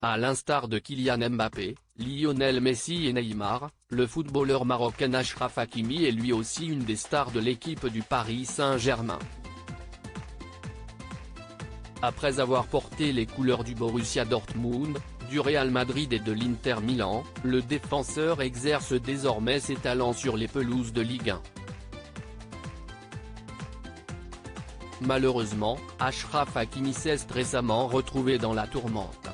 À l'instar de Kylian Mbappé, Lionel Messi et Neymar, le footballeur marocain Achraf Hakimi est lui aussi une des stars de l'équipe du Paris Saint-Germain. Après avoir porté les couleurs du Borussia Dortmund, du Real Madrid et de l'Inter Milan, le défenseur exerce désormais ses talents sur les pelouses de Ligue 1. Malheureusement, Achraf Hakimi s'est récemment retrouvé dans la tourmente.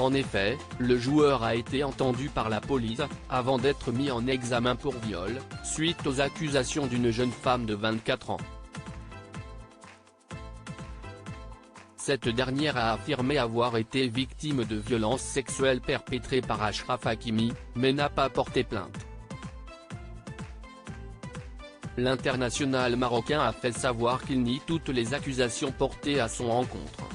En effet, le joueur a été entendu par la police, avant d'être mis en examen pour viol, suite aux accusations d'une jeune femme de 24 ans. Cette dernière a affirmé avoir été victime de violences sexuelles perpétrées par Achraf Hakimi, mais n'a pas porté plainte. L'international marocain a fait savoir qu'il nie toutes les accusations portées à son encontre.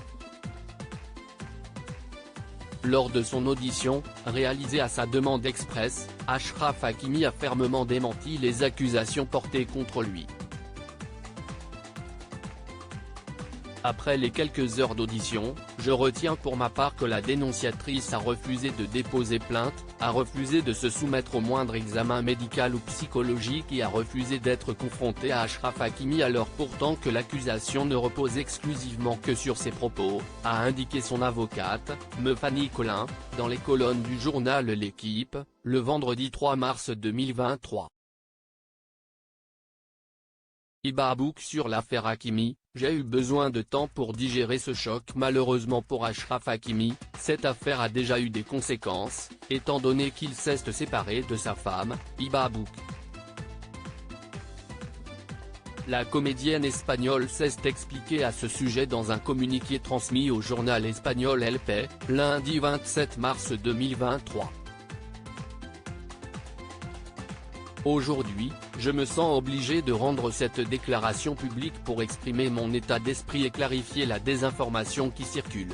Lors de son audition, réalisée à sa demande expresse, Achraf Hakimi a fermement démenti les accusations portées contre lui. Après les quelques heures d'audition, je retiens pour ma part que la dénonciatrice a refusé de déposer plainte, a refusé de se soumettre au moindre examen médical ou psychologique et a refusé d'être confrontée à Achraf Hakimi alors pourtant que l'accusation ne repose exclusivement que sur ses propos, a indiqué son avocate, Fanny Collin, dans les colonnes du journal L'Équipe, le vendredi 3 mars 2023. Ibabouk sur l'affaire Hakimi, j'ai eu besoin de temps pour digérer ce choc. Malheureusement pour Achraf Hakimi, cette affaire a déjà eu des conséquences, étant donné qu'il s'est séparé de sa femme, Ibabouk. La comédienne espagnole s'est expliquée à ce sujet dans un communiqué transmis au journal espagnol El País, lundi 27 mars 2023. Aujourd'hui, je me sens obligé de rendre cette déclaration publique pour exprimer mon état d'esprit et clarifier la désinformation qui circule.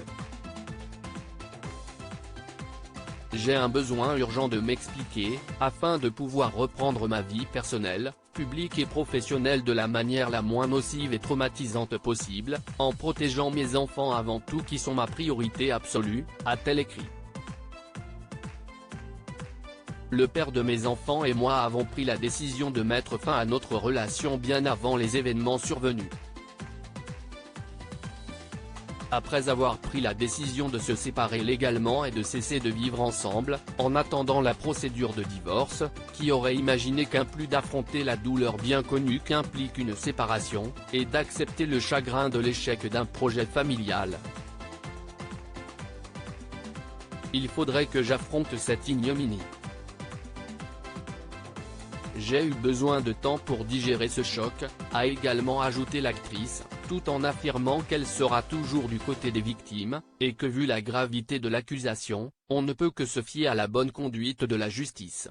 J'ai un besoin urgent de m'expliquer, afin de pouvoir reprendre ma vie personnelle, publique et professionnelle de la manière la moins nocive et traumatisante possible, en protégeant mes enfants avant tout qui sont ma priorité absolue, a-t-elle écrit. Le père de mes enfants et moi avons pris la décision de mettre fin à notre relation bien avant les événements survenus. Après avoir pris la décision de se séparer légalement et de cesser de vivre ensemble, en attendant la procédure de divorce, qui aurait imaginé qu'un plus d'affronter la douleur bien connue qu'implique une séparation, et d'accepter le chagrin de l'échec d'un projet familial. Il faudrait que j'affronte cette ignominie. J'ai eu besoin de temps pour digérer ce choc, a également ajouté l'actrice, tout en affirmant qu'elle sera toujours du côté des victimes, et que vu la gravité de l'accusation, on ne peut que se fier à la bonne conduite de la justice.